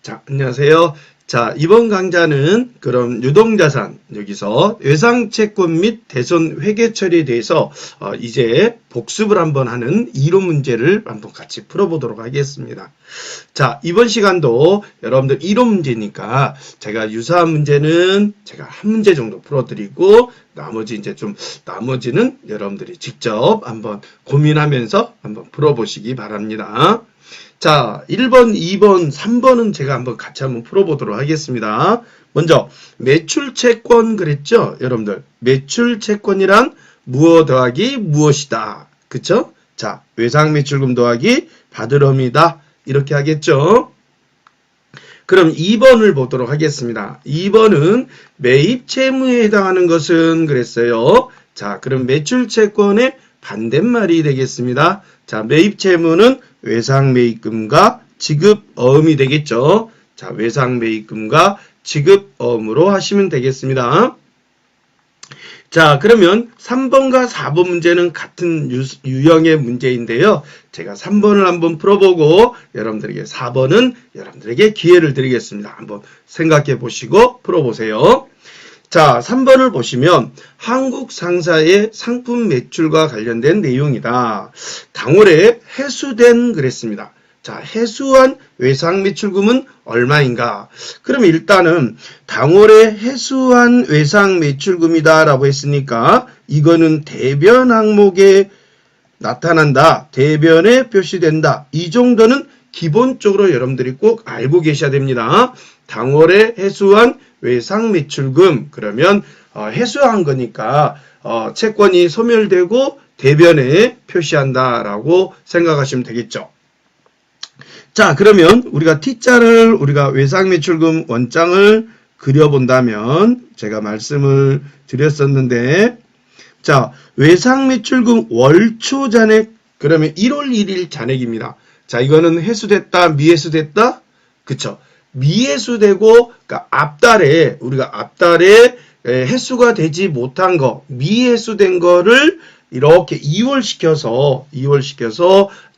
자, 안녕하세요. 자, 이번 강좌는 그럼 유동자산, 여기서 외상채권 및 대손 회계 처리에 대해서 이제 복습을 한번 하는 이론 문제를 한번 같이 풀어보도록 하겠습니다. 자, 이번 시간도 여러분들 이론 문제니까 제가 유사한 문제는 제가 한 문제 정도 풀어드리고 나머지는 여러분들이 직접 한번 고민하면서 한번 풀어보시기 바랍니다. 자, 1번, 2번, 3번은 제가 같이 한번 풀어보도록 하겠습니다. 먼저 매출채권 그랬죠? 여러분들 매출채권이란 무엇 더하기 무엇이다. 그쵸? 자, 외상매출금 더하기 받으러입니다. 이렇게 하겠죠? 그럼 2번을 보도록 하겠습니다. 2번은 매입채무에 해당하는 것은 그랬어요. 자, 그럼 매출채권의 반대말이 되겠습니다. 자, 매입채무는 외상매입금과 지급어음이 되겠죠. 자, 외상매입금과 지급어음으로 하시면 되겠습니다. 자, 그러면 3번과 4번 문제는 같은 유형의 문제인데요. 제가 3번을 한번 풀어보고 여러분들에게 4번은 여러분들에게 기회를 드리겠습니다. 한번 생각해 보시고 풀어보세요. 자, 3번을 보시면 한국 상사의 상품 매출과 관련된 내용이다. 당월에 회수된 그랬습니다. 자, 회수한 외상매출금은 얼마인가? 그럼 일단은 당월에 회수한 외상매출금이다 라고 했으니까 이거는 대변 항목에 나타난다. 대변에 표시된다. 이 정도는 기본적으로 여러분들이 꼭 알고 계셔야 됩니다. 당월에 회수한 외상매출금 그러면 회수한 거니까 채권이 소멸되고 대변에 표시한다라고 생각하시면 되겠죠. 자, 그러면 우리가 T자를 우리가 외상매출금 원장을 그려본다면 제가 말씀을 드렸었는데 자, 외상매출금 월초 잔액 그러면 1월 1일 잔액입니다. 자, 이거는 회수됐다, 미회수됐다? 그쵸? 미회수되고, 그러니까 우리가 앞달에 회수가 되지 못한 거, 미회수된 거를 이렇게 2월시켜서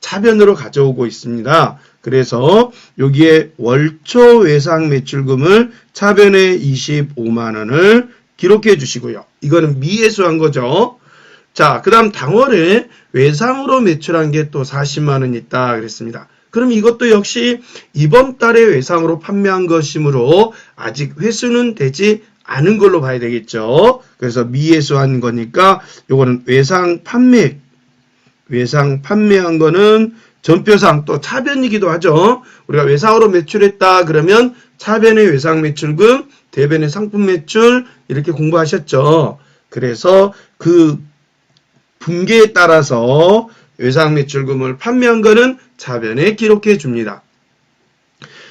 차변으로 가져오고 있습니다. 그래서 여기에 월초 외상매출금을 차변에 25만원을 기록해 주시고요. 이거는 미회수한 거죠. 자, 그 다음 당월에 외상으로 매출한 게 또 40만원 있다 그랬습니다. 그럼 이것도 역시 이번 달에 외상으로 판매한 것이므로 아직 회수는 되지 않은 걸로 봐야 되겠죠. 그래서 미회수한 거니까 요거는 외상 판매한 거는 전표상 또 차변이기도 하죠. 우리가 외상으로 매출했다 그러면 차변의 외상 매출금, 대변의 상품 매출 이렇게 공부하셨죠. 그래서 그 분계에 따라서 외상매출금을 판매한 거는 차변에 기록해 줍니다.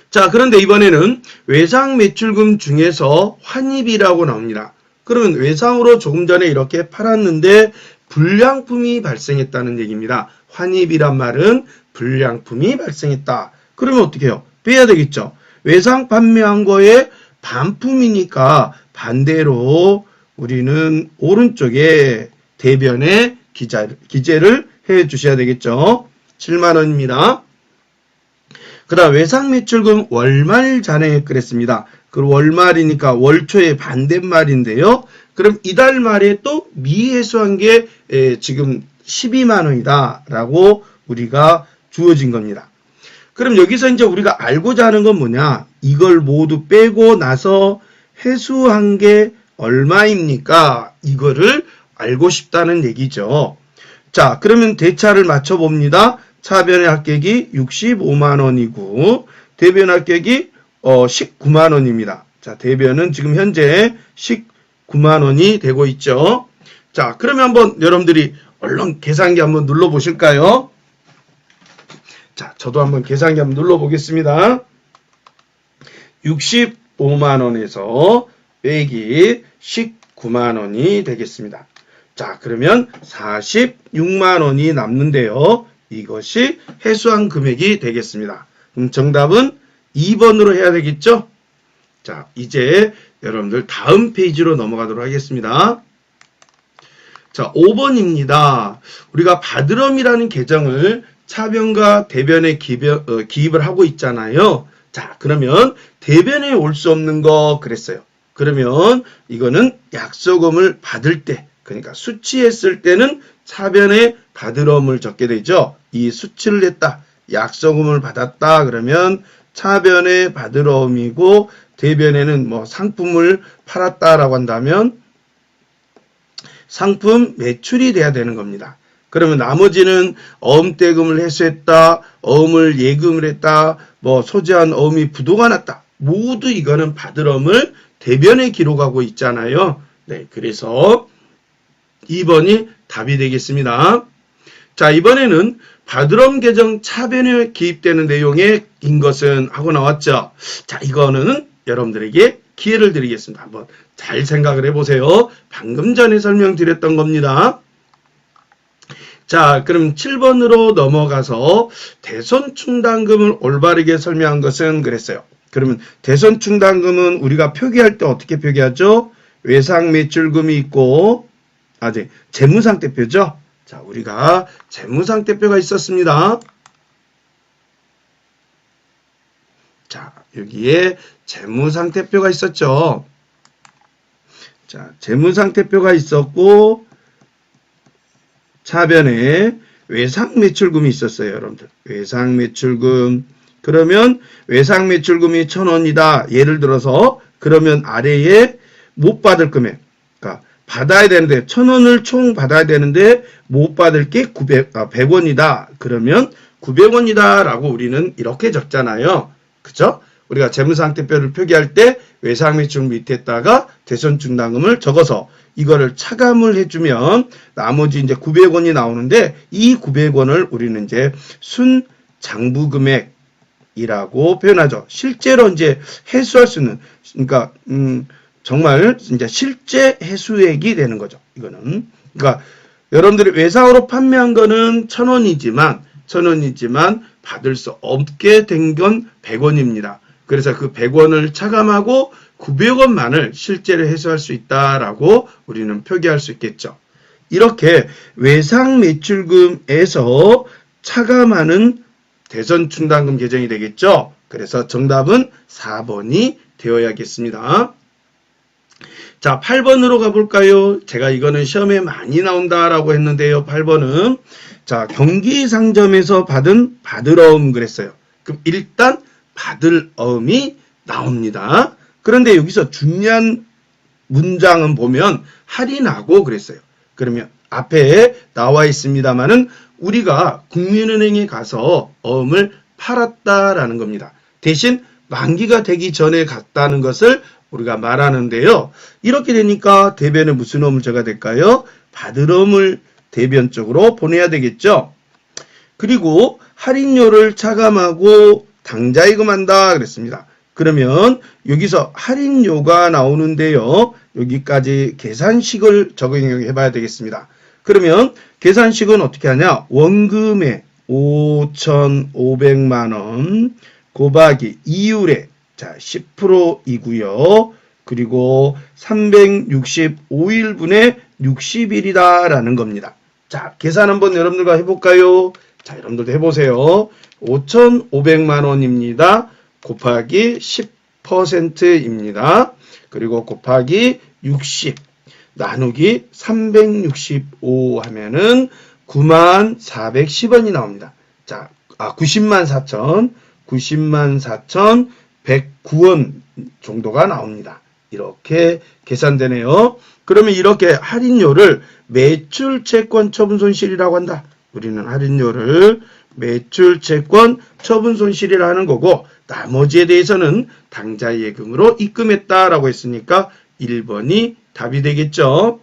자, 그런데 이번에는 외상매출금 중에서 환입이라고 나옵니다. 그러면 외상으로 조금 전에 이렇게 팔았는데 불량품이 발생했다는 얘기입니다. 환입이란 말은 불량품이 발생했다. 그러면 어떻게 해요? 빼야 되겠죠. 외상 판매한 거에 반품이니까 반대로 우리는 오른쪽에 대변에 기재를 해 주셔야 되겠죠. 7만원입니다. 그 다음 외상매출금 월말 잔액 그랬습니다. 그 월말이니까 월초의 반대말인데요. 그럼 이달 말에 또 미회수한 게 지금 12만원이다 라고 우리가 주어진 겁니다. 그럼 여기서 이제 우리가 알고자 하는 건 뭐냐? 이걸 모두 빼고 나서 회수한 게 얼마입니까? 이거를 알고 싶다는 얘기죠. 자, 그러면 대차를 맞춰봅니다. 차변의 합격이 65만원이고 대변 합격이 19만원입니다. 자, 대변은 지금 현재 19만원이 되고 있죠. 자, 그러면 한번 여러분들이 얼른 계산기 한번 눌러보실까요? 자, 저도 한번 계산기 한번 눌러보겠습니다. 65만원에서 빼기 19만원이 되겠습니다. 자, 그러면 46만원이 남는데요. 이것이 회수한 금액이 되겠습니다. 그럼 정답은 2번으로 해야 되겠죠? 자, 이제 여러분들 다음 페이지로 넘어가도록 하겠습니다. 자, 5번입니다. 우리가 받으럼이라는 계정을 차변과 대변에 기입을 하고 있잖아요. 자, 그러면 대변에 올 수 없는 거 그랬어요. 그러면 이거는 약소금을 받을 때, 그러니까 수치했을 때는 차변에 받으러움을 적게 되죠. 이 수치를 냈다, 약소금을 받았다 그러면 차변에 받으러움이고, 대변에는 뭐 상품을 팔았다라고 한다면 상품 매출이 돼야 되는 겁니다. 그러면 나머지는 어음대금을 회수했다, 어음을 예금을 했다, 뭐 소재한 어음이 부도가 났다. 모두 이거는 받으러움을 대변에 기록하고 있잖아요. 네, 그래서 2번이 답이 되겠습니다. 자, 이번에는 받으러움 계정 차변에 기입되는 내용의 인 것은 하고 나왔죠. 자, 이거는 여러분들에게 기회를 드리겠습니다. 한번 잘 생각을 해보세요. 방금 전에 설명드렸던 겁니다. 자, 그럼 7번으로 넘어가서 대손충당금을 올바르게 설명한 것은 그랬어요. 그러면 대손충당금은 우리가 표기할 때 어떻게 표기하죠? 외상매출금이 있고, 재무상태표죠. 자, 우리가 재무상태표가 있었습니다. 자, 여기에 재무상태표가 있었죠. 자, 재무상태표가 있었고, 차변에 외상매출금이 있었어요, 여러분들. 외상매출금. 그러면 외상매출금이 1,000원이다. 예를 들어서, 그러면 아래에 못 받을 금액. 그러니까 받아야 되는데, 1,000원을 총 받아야 되는데, 못 받을 게 100원이다. 그러면 900원이다. 라고 우리는 이렇게 적잖아요. 그쵸? 우리가 재무상태표를 표기할 때 외상매출 밑에다가 대손충당금을 적어서 이거를 차감을 해주면 나머지 이제 900원이 나오는데, 이 900원을 우리는 이제 순장부금액이라고 표현하죠. 실제로 이제 해수할 수 있는, 그러니까 정말 이제 실제 해수액이 되는 거죠. 이거는. 그러니까 여러분들이 외상으로 판매한 거는 1,000원이지만 받을 수 없게 된 건 100원입니다. 그래서 그 100원을 차감하고 900원만을 실제로 해소할 수 있다라고 우리는 표기할 수 있겠죠. 이렇게 외상매출금에서 차감하는 대손충당금 계정이 되겠죠. 그래서 정답은 4번이 되어야겠습니다. 자, 8번으로 가볼까요? 제가 이거는 시험에 많이 나온다라고 했는데요. 8번은 자, 경기상점에서 받은 받으러움 그랬어요. 그럼 일단 받을 어음이 나옵니다. 그런데 여기서 중요한 문장은 보면 할인하고 그랬어요. 그러면 앞에 나와 있습니다만은 우리가 국민은행에 가서 어음을 팔았다라는 겁니다. 대신 만기가 되기 전에 갔다는 것을 우리가 말하는데요. 이렇게 되니까 대변에 무슨 어음을 적어야 될까요? 받으러움을 대변 쪽으로 보내야 되겠죠. 그리고 할인료를 차감하고 당자예금한다 그랬습니다. 그러면 여기서 할인료가 나오는데요. 여기까지 계산식을 적용해 봐야 되겠습니다. 그러면 계산식은 어떻게 하냐? 원금의 5,500만 원 곱하기 이율의 10%이고요. 그리고 365일분의 60일이다 라는 겁니다. 자, 계산 한번 여러분들과 해볼까요? 자, 여러분들도 해보세요. 5,500만 원입니다. 곱하기 10%입니다. 그리고 곱하기 60 나누기 365 하면은 94,410원이 나옵니다. 자, 904,109원 정도가 나옵니다. 이렇게 계산되네요. 그러면 이렇게 할인료를 매출채권 처분손실이라고 한다. 우리는 할인료를 매출채권 처분손실이라는 거고, 나머지에 대해서는 당자예금으로 입금했다라고 했으니까 1번이 답이 되겠죠.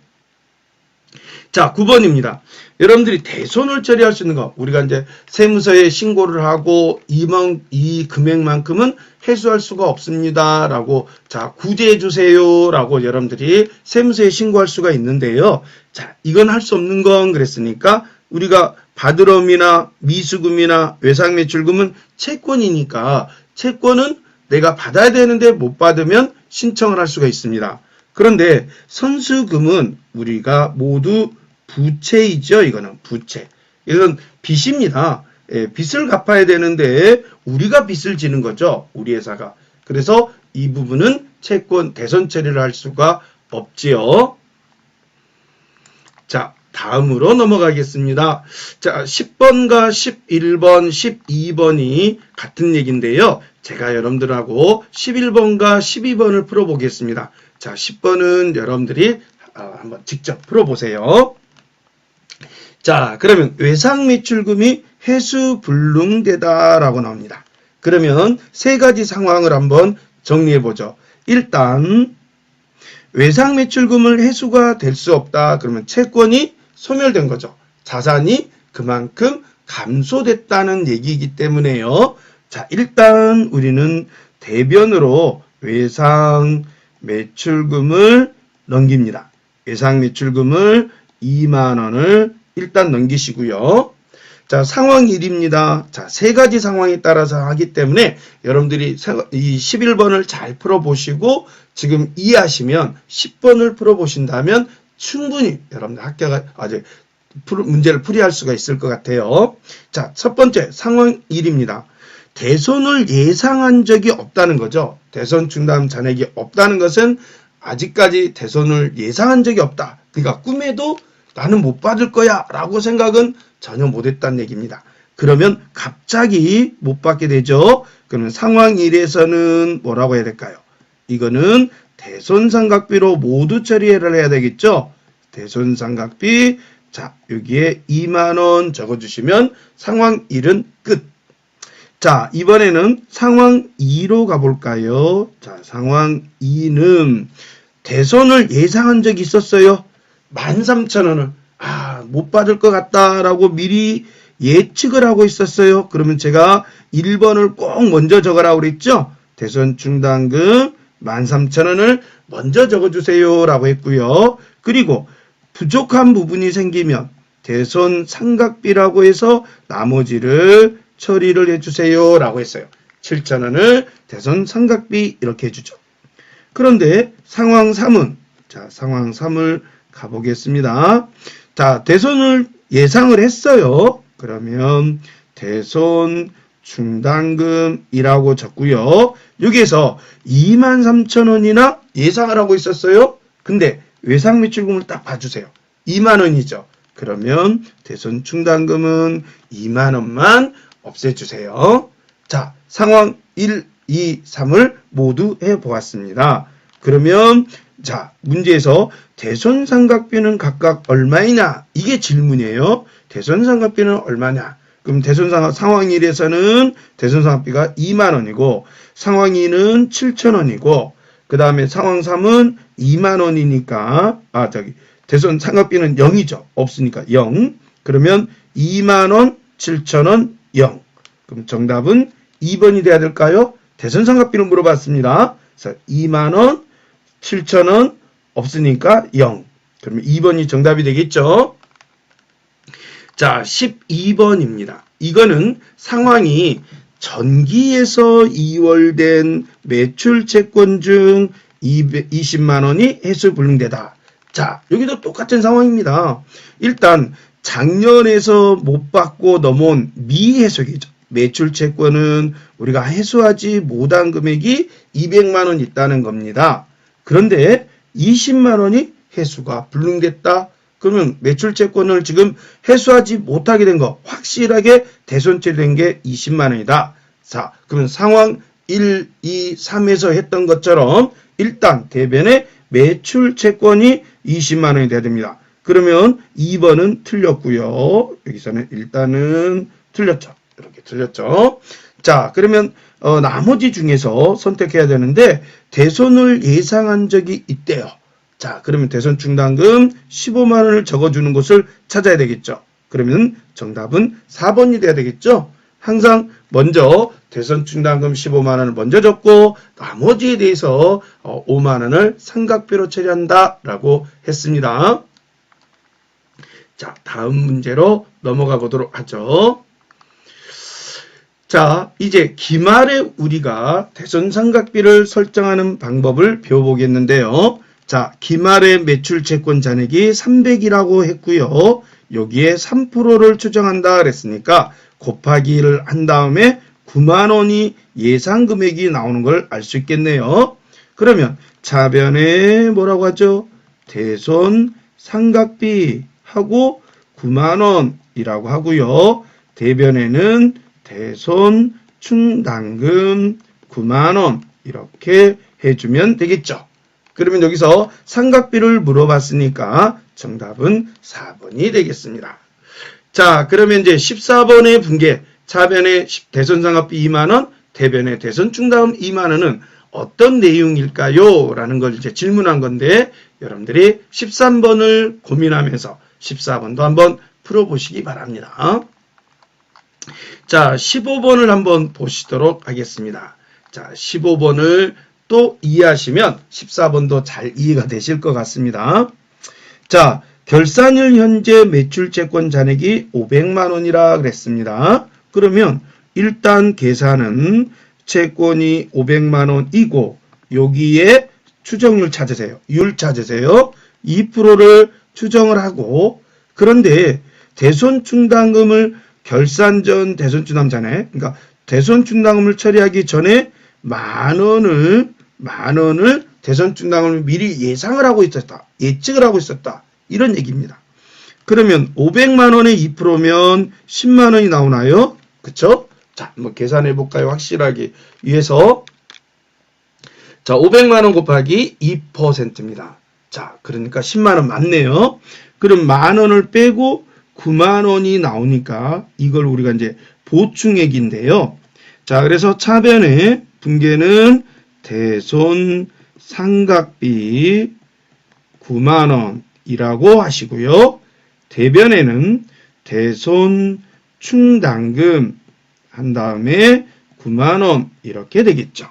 자, 9번입니다. 여러분들이 대손을 처리할 수 있는 거, 우리가 이제 세무서에 신고를 하고 이 금액만큼은 회수할 수가 없습니다 라고, 자, 구제해 주세요 라고 여러분들이 세무서에 신고할 수가 있는데요. 자, 이건 할 수 없는 건 그랬으니까 우리가 받으러움이나 미수금이나 외상매출금은 채권이니까 채권은 내가 받아야 되는데 못 받으면 신청을 할 수가 있습니다. 그런데 선수금은 우리가 모두 부채이죠. 이거는 부채. 이건 빚입니다. 빚을 갚아야 되는데 우리가 빚을 지는 거죠. 우리 회사가. 그래서 이 부분은 채권 대손 처리를 할 수가 없지요. 자, 다음으로 넘어가겠습니다. 자, 10번과 11번, 12번이 같은 얘기인데요. 제가 여러분들하고 11번과 12번을 풀어보겠습니다. 자, 10번은 여러분들이 한번 직접 풀어보세요. 자, 그러면 외상매출금이 회수불능되다라고 나옵니다. 그러면 세 가지 상황을 한번 정리해보죠. 일단 외상매출금을 회수가 될 수 없다. 그러면 채권이 소멸된 거죠. 자산이 그만큼 감소됐다는 얘기이기 때문에요. 자, 일단 우리는 대변으로 외상매출금을 넘깁니다. 외상매출금을 2만 원을 일단 넘기시고요. 자, 상황 1입니다. 자, 세 가지 상황에 따라서 하기 때문에 여러분들이 이 11번을 잘 풀어보시고 지금 이해하시면 10번을 풀어보신다면 충분히 여러분들 합격을 아주 문제를 풀이할 수가 있을 것 같아요. 자, 첫 번째 상황 1입니다. 대손을 예상한 적이 없다는 거죠. 대손 충당 잔액이 없다는 것은 아직까지 대손을 예상한 적이 없다. 그러니까 꿈에도 나는 못 받을 거야 라고 생각은 전혀 못했다는 얘기입니다. 그러면 갑자기 못 받게 되죠. 그러면 상황 1에서는 뭐라고 해야 될까요? 이거는 대손상각비로 모두 처리를 해야 되겠죠. 대손상각비, 자, 여기에 2만 원 적어주시면 상황 1은 끝. 자, 이번에는 상황 2로 가볼까요? 자, 상황 2는 대손을 예상한 적이 있었어요. 13,000원을 못 받을 것 같다라고 미리 예측을 하고 있었어요. 그러면 제가 1번을 꼭 먼저 적으라고 그랬죠. 대손 충당금 13,000원을 먼저 적어주세요 라고 했고요. 그리고 부족한 부분이 생기면 대손 상각비라고 해서 나머지를 처리를 해주세요 라고 했어요. 7,000원을 대손 상각비 이렇게 해주죠. 그런데 상황 3은 자, 상황 3을 가보겠습니다. 자, 대손을 예상을 했어요. 그러면 대손 충당금이라고 적고요. 여기에서 23,000원이나 예상을 하고 있었어요. 근데 외상매출금을 딱 봐주세요. 2만 원이죠. 그러면 대손 충당금은 2만 원만 없애주세요. 자, 상황 1, 2, 3을 모두 해보았습니다. 그러면 자, 문제에서 대손상각비는 각각 얼마이냐? 이게 질문이에요. 대손상각비는 얼마냐? 그럼 상황 1에서는 대손상각비가 2만 원이고 상황 2는 7,000원이고 그 다음에 상황 3은 2만 원이니까 대손상각비는 0이죠. 없으니까 0. 그러면 2만 원, 7,000원, 0. 그럼 정답은 2번이 돼야 될까요? 대손상각비는 물어봤습니다. 그래서 2만 원, 7,000원 없으니까 0. 그러면 2번이 정답이 되겠죠. 자, 12번입니다. 이거는 상황이 전기에서 이월된 매출채권 중 20만 원이 회수불능되다. 자, 여기도 똑같은 상황입니다. 일단 작년에서 못 받고 넘어온 미회수이죠. 매출채권은 우리가 회수하지 못한 금액이 200만 원 있다는 겁니다. 그런데 20만 원이 회수가 불능됐다. 그러면 매출채권을 지금 회수하지 못하게 된 거 확실하게 대손처리된 게 20만 원이다. 자, 그러면 상황 1, 2, 3에서 했던 것처럼 일단 대변에 매출채권이 20만 원이 돼야 됩니다. 그러면 2번은 틀렸고요. 여기서는 일단은 틀렸죠. 이렇게 틀렸죠. 자, 그러면 나머지 중에서 선택해야 되는데 대손을 예상한 적이 있대요. 자, 그러면 대손 충당금 15만 원을 적어주는 곳을 찾아야 되겠죠. 그러면 정답은 4번이 돼야 되겠죠. 항상 먼저 대손 충당금 15만 원을 먼저 적고 나머지에 대해서 5만 원을 삼각비로 처리한다 라고 했습니다. 자, 다음 문제로 넘어가 보도록 하죠. 자, 이제 기말에 우리가 대손상각비를 설정하는 방법을 배워보겠는데요. 자, 기말의 매출채권 잔액이 300이라고 했고요. 여기에 3%를 추정한다 그랬으니까 곱하기를 한 다음에 9만 원이 예상 금액이 나오는 걸 알 수 있겠네요. 그러면 차변에 뭐라고 하죠? 대손 상각비 하고 9만 원이라고 하고요. 대변에는 대손 충당금 9만 원 이렇게 해주면 되겠죠. 그러면 여기서 상각비를 물어봤으니까 정답은 4번이 되겠습니다. 자, 그러면 이제 14번의 분계, 차변에 대손 상각비 2만 원, 대변에 대손 충당금 2만 원은 어떤 내용일까요? 라는 걸 이제 질문한 건데 여러분들이 13번을 고민하면서 14번도 한번 풀어보시기 바랍니다. 자, 15번을 한번 보시도록 하겠습니다. 자, 15번을 또 이해하시면 14번도 잘 이해가 되실 것 같습니다. 자, 결산일 현재 매출 채권 잔액이 500만 원이라 그랬습니다. 그러면 일단 계산은 채권이 500만 원이고 여기에 추정률 찾으세요. 율 찾으세요. 2%를 추정을 하고 그런데 대손충당금을 결산 전 대손충당금 전에 그러니까 대손충당금을 처리하기 전에 만 원을 대손충당금을 미리 예상을 하고 있었다. 예측을 하고 있었다. 이런 얘기입니다. 그러면 500만 원의 2%면 10만 원이 나오나요? 그쵸? 자, 한번 계산해 볼까요? 확실하게 위해서. 자, 500만 원 곱하기 2%입니다. 자, 그러니까 10만 원 맞네요. 그럼 만 원을 빼고 9만 원이 나오니까 이걸 우리가 이제 보충액인데요. 자, 그래서 차변에 분계는 대손 상각비 9만 원이라고 하시고요. 대변에는 대손 충당금 한 다음에 9만 원 이렇게 되겠죠.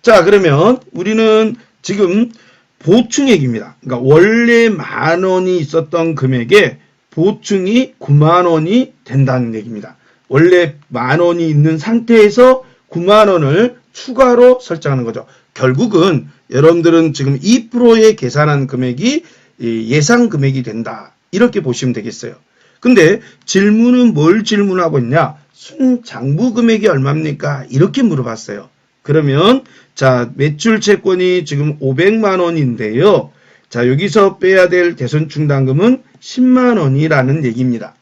자, 그러면 우리는 지금 보충액입니다. 그러니까 원래 만 원이 있었던 금액에 보충이 9만 원이 된다는 얘기입니다. 원래 만 원이 있는 상태에서 9만 원을 추가로 설정하는 거죠. 결국은 여러분들은 지금 2%의 계산한 금액이 예상 금액이 된다. 이렇게 보시면 되겠어요. 근데 질문은 뭘 질문하고 있냐? 순장부 금액이 얼마입니까? 이렇게 물어봤어요. 그러면 자, 매출 채권이 지금 500만 원인데요. 자, 여기서 빼야 될 대손충당금은 10만 원이라는 얘기입니다.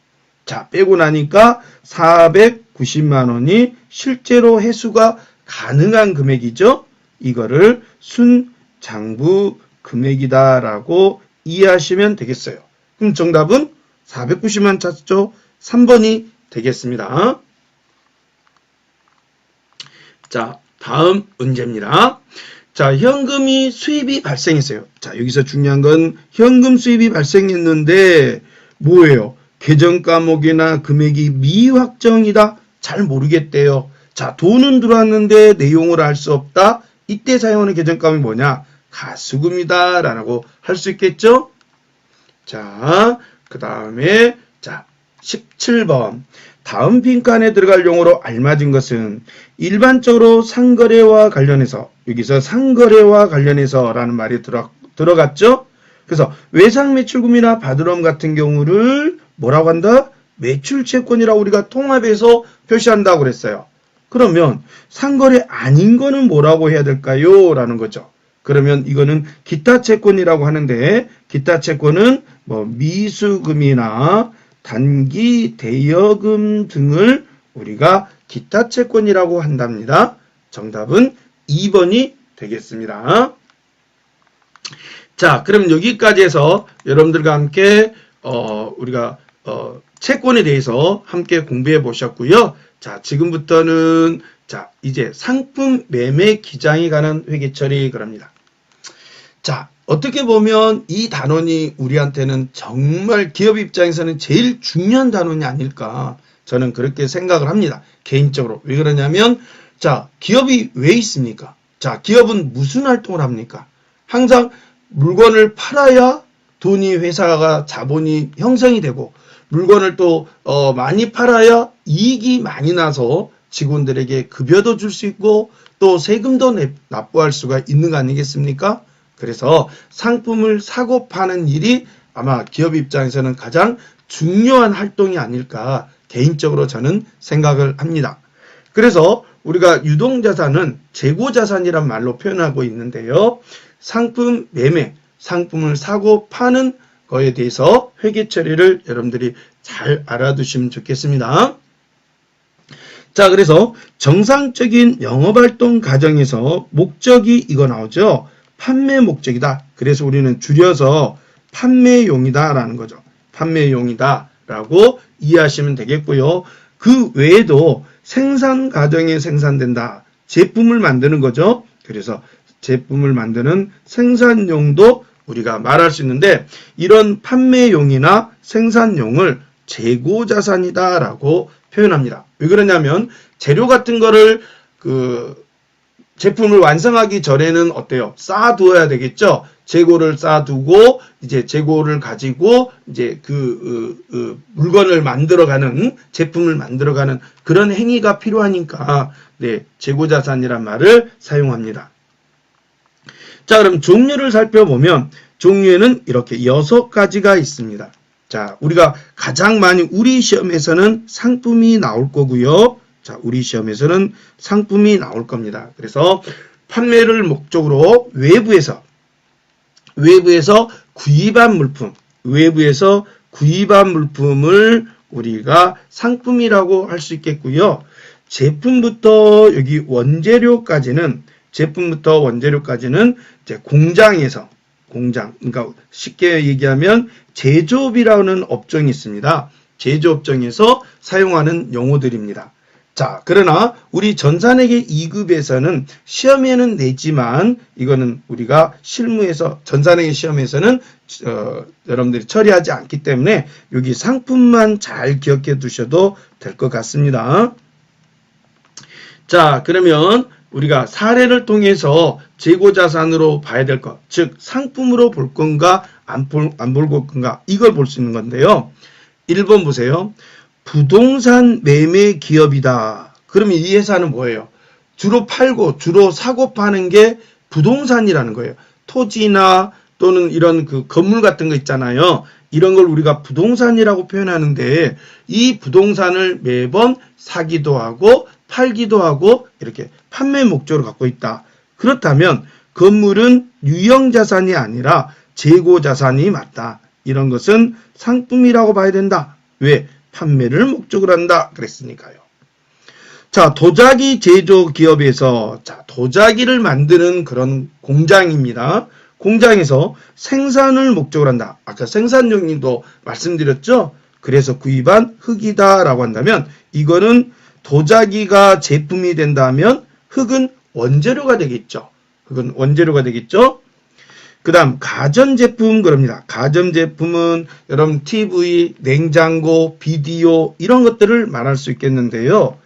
자, 빼고 나니까 490만 원이 실제로 회수가 가능한 금액이죠. 이거를 순장부 금액이다라고 이해하시면 되겠어요. 그럼 정답은 490만 찾죠? 3번이 되겠습니다. 자, 다음 문제입니다. 자, 현금이 수입이 발생했어요. 자, 여기서 중요한 건 현금 수입이 발생했는데 뭐예요? 계정 과목이나 금액이 미확정이다. 잘 모르겠대요. 자, 돈은 들어왔는데 내용을 알 수 없다. 이때 사용하는 계정 과목이 뭐냐? 가수금이다 라고 할 수 있겠죠? 자, 그 다음에 자 17번 다음 빈칸에 들어갈 용어로 알맞은 것은 일반적으로 상거래와 관련해서 여기서 상거래와 관련해서 라는 말이 들어갔죠? 그래서 외상매출금이나 바드럼 같은 경우를 뭐라고 한다? 매출채권이라고 우리가 통합해서 표시한다고 그랬어요. 그러면 상거래 아닌 거는 뭐라고 해야 될까요? 라는 거죠. 그러면 이거는 기타채권이라고 하는데 기타채권은 뭐 미수금이나 단기 대여금 등을 우리가 기타채권이라고 한답니다. 정답은 2번이 되겠습니다. 자, 그럼 여기까지 해서 여러분들과 함께 우리가 채권에 대해서 함께 공부해 보셨고요. 자, 지금부터는 자, 이제 상품 매매 기장에 관한 회계 처리 그럽니다. 자, 어떻게 보면 이 단원이 우리한테는 정말 기업 입장에서는 제일 중요한 단원이 아닐까 저는 그렇게 생각을 합니다. 개인적으로. 왜 그러냐면 자, 기업이 왜 있습니까? 자, 기업은 무슨 활동을 합니까? 항상 물건을 팔아야 돈이 회사가 자본이 형성이 되고 물건을 또 많이 팔아야 이익이 많이 나서 직원들에게 급여도 줄 수 있고 또 세금도 납부할 수가 있는 거 아니겠습니까? 그래서 상품을 사고 파는 일이 아마 기업 입장에서는 가장 중요한 활동이 아닐까 개인적으로 저는 생각을 합니다. 그래서 우리가 유동자산은 재고자산이란 말로 표현하고 있는데요. 상품 매매, 상품을 사고 파는 거에 대해서 회계 처리를 여러분들이 잘 알아두시면 좋겠습니다. 자, 그래서 정상적인 영업활동 과정에서 목적이 이거 나오죠. 판매 목적이다. 그래서 우리는 줄여서 판매용이다 라는 거죠. 판매용이다 라고 이해하시면 되겠고요. 그 외에도 생산 과정에 생산된다. 제품을 만드는 거죠. 그래서 제품을 만드는 생산용도 우리가 말할 수 있는데 이런 판매용이나 생산용을 재고자산이다 라고 표현합니다. 왜 그러냐면 재료 같은 거를 제품을 완성하기 전에는 어때요? 쌓아두어야 되겠죠? 재고를 쌓아두고 이제 재고를 가지고 이제 물건을 만들어가는 제품을 만들어가는 그런 행위가 필요하니까 네, 재고자산이란 말을 사용합니다. 자, 그럼 종류를 살펴보면 종류에는 이렇게 6가지가 있습니다. 자, 우리가 가장 많이 우리 시험에서는 상품이 나올 거고요. 자, 우리 시험에서는 상품이 나올 겁니다. 그래서 판매를 목적으로 외부에서 구입한 물품을 우리가 상품이라고 할 수 있겠고요. 제품부터 원재료까지는 이제 공장, 그러니까 쉽게 얘기하면 제조업이라는 업종이 있습니다. 제조업종에서 사용하는 용어들입니다. 자, 그러나 우리 전산회계 2급에서는 시험에는 내지만 이거는 우리가 실무에서 전산회계 시험에서는 여러분들이 처리하지 않기 때문에 여기 상품만 잘 기억해 두셔도 될 것 같습니다. 자, 그러면 우리가 사례를 통해서 재고자산으로 봐야 될 것, 즉 상품으로 볼 건가 안 볼 건가 이걸 볼 수 있는 건데요. 1번 보세요. 부동산 매매 기업이다. 그러면 이 회사는 뭐예요? 주로 사고 파는 게 부동산이라는 거예요. 토지나 또는 이런 건물 같은 거 있잖아요. 이런 걸 우리가 부동산이라고 표현하는데 이 부동산을 매번 사기도 하고 팔기도 하고 이렇게 판매 목적으로 갖고 있다. 그렇다면 건물은 유형자산이 아니라 재고자산이 맞다. 이런 것은 상품이라고 봐야 된다. 왜? 판매를 목적으로 한다. 그랬으니까요. 자, 도자기 제조 기업에서 도자기를 만드는 그런 공장입니다. 공장에서 생산을 목적으로 한다. 아까 생산용이도 말씀드렸죠. 그래서 구입한 흙이다라고 한다면 이거는 도자기가 제품이 된다면 흙은 원재료가 되겠죠. 그 다음 가전제품 그럽니다. 가전제품은 여러분 TV, 냉장고, 비디오 이런 것들을 말할 수 있겠는데요.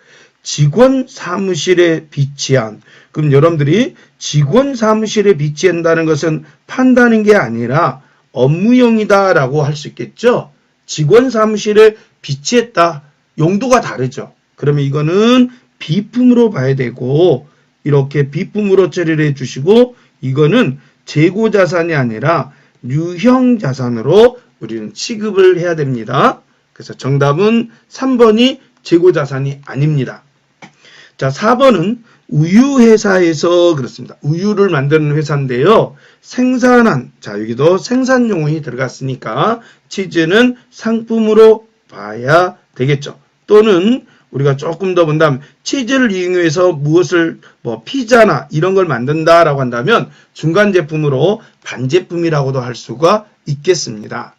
직원 사무실에 비치한, 그럼 여러분들이 직원 사무실에 비치한다는 것은 판다는 게 아니라 업무용이다 라고 할 수 있겠죠. 직원 사무실에 비치했다. 용도가 다르죠. 그러면 이거는 비품으로 봐야 되고 이렇게 비품으로 처리를 해주시고 이거는 재고자산이 아니라 유형자산으로 우리는 취급을 해야 됩니다. 그래서 정답은 3번이 재고자산이 아닙니다. 자, 4번은 우유회사에서 그렇습니다. 우유를 만드는 회사인데요. 자, 여기도 생산용이 들어갔으니까 치즈는 상품으로 봐야 되겠죠. 또는 우리가 조금 더 본다면 치즈를 이용해서 무엇을 피자나 이런 걸 만든다라고 한다면 중간 제품으로 반제품이라고도 할 수가 있겠습니다.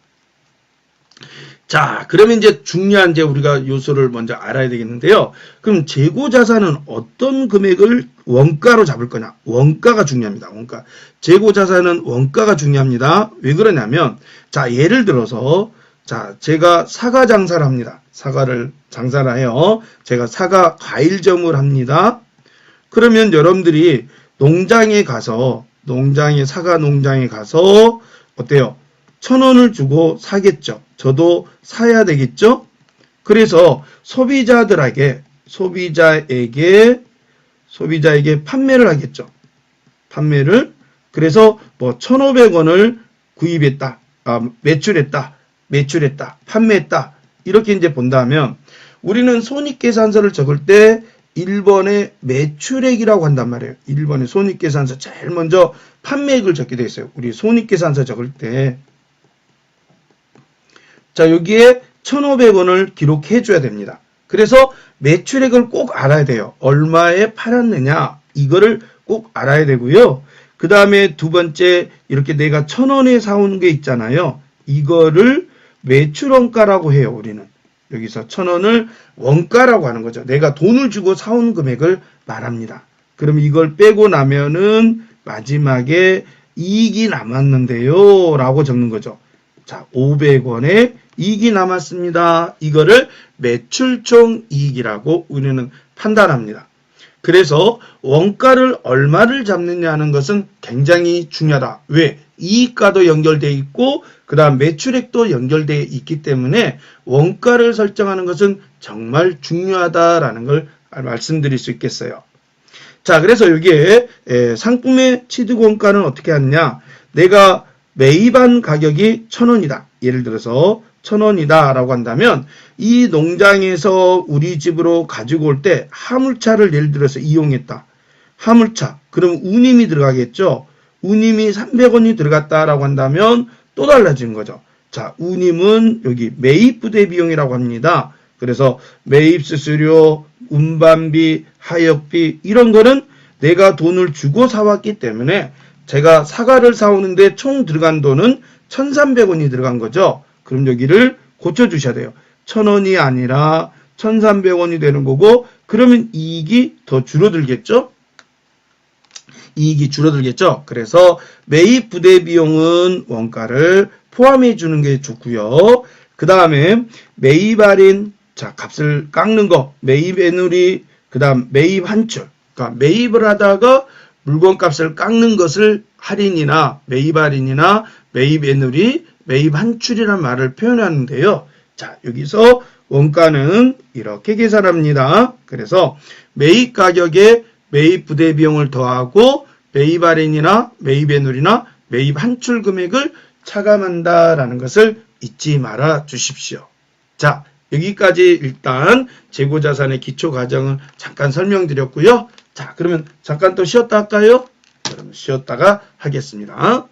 자, 그러면 이제 중요한 우리가 요소를 먼저 알아야 되겠는데요. 그럼 재고자산은 어떤 금액을 원가로 잡을 거냐? 원가가 중요합니다. 재고자산은 원가가 중요합니다. 왜 그러냐면 자, 예를 들어서 자, 제가 사과 장사를 합니다. 사과를 장사를 해요. 제가 사과 과일점을 합니다. 그러면 여러분들이 사과 농장에 가서 어때요? 1,000원을 주고 사겠죠. 저도 사야 되겠죠? 그래서 소비자에게 판매를 하겠죠. 그래서 1,500원을 구입했다. 매출했다. 판매했다. 이렇게 이제 본다면 우리는 손익계산서를 적을 때 1번에 매출액이라고 한단 말이에요. 1번에 손익계산서 제일 먼저 판매액을 적게 돼 있어요. 우리 손익계산서 적을 때. 자, 여기에 1,500원을 기록해 줘야 됩니다. 그래서 매출액을 꼭 알아야 돼요. 얼마에 팔았느냐 이거를 꼭 알아야 되고요. 그 다음에 두 번째 이렇게 내가 1,000원에 사온 게 있잖아요. 이거를 매출원가라고 해요. 우리는. 여기서 1,000원을 원가라고 하는 거죠. 내가 돈을 주고 사온 금액을 말합니다. 그럼 이걸 빼고 나면은 마지막에 이익이 남았는데요 라고 적는 거죠. 자, 500원에 이익이 남았습니다. 이거를 매출총 이익이라고 우리는 판단합니다. 그래서 원가를 얼마를 잡느냐 하는 것은 굉장히 중요하다. 왜? 이익과도 연결되어 있고 그 다음 매출액도 연결되어 있기 때문에 원가를 설정하는 것은 정말 중요하다라는 걸 말씀드릴 수 있겠어요. 자, 그래서 여기에 상품의 취득원가는 어떻게 하느냐. 내가 매입한 가격이 1,000원이다. 예를 들어서 1,000원이다 라고 한다면 이 농장에서 우리 집으로 가지고 올 때 화물차를 예를 들어서 이용했다. 화물차. 그럼 운임이 들어가겠죠. 운임이 300원이 들어갔다라고 한다면 또 달라지는 거죠. 자, 운임은 여기 매입 부대 비용이라고 합니다. 그래서 매입 수수료, 운반비, 하역비 이런 거는 내가 돈을 주고 사왔기 때문에 제가 사과를 사오는데 총 들어간 돈은 1,300원이 들어간 거죠. 그럼 여기를 고쳐주셔야 돼요. 1,000원이 아니라 1,300원이 되는 거고 그러면 이익이 더 줄어들겠죠? 이익이 줄어들겠죠? 그래서 매입 부대 비용은 원가를 포함해 주는 게 좋고요. 그 다음에 매입 할인, 자, 값을 깎는 거, 매입 애누리, 그 다음 매입 환출. 그러니까 매입을 하다가 물건값을 깎는 것을 할인이나 매입 할인이나 매입 애누리, 매입 환출이라는 말을 표현하는데요. 자, 여기서 원가는 이렇게 계산합니다. 그래서 매입 가격에 매입 부대 비용을 더하고 매입 할인이나 매입 애누리나 매입 환출 금액을 차감한다라는 것을 잊지 말아 주십시오. 자, 여기까지 일단 재고자산의 기초 과정을 잠깐 설명드렸고요. 자, 그러면 잠깐 또 쉬었다 할까요? 그러면 쉬었다가 하겠습니다.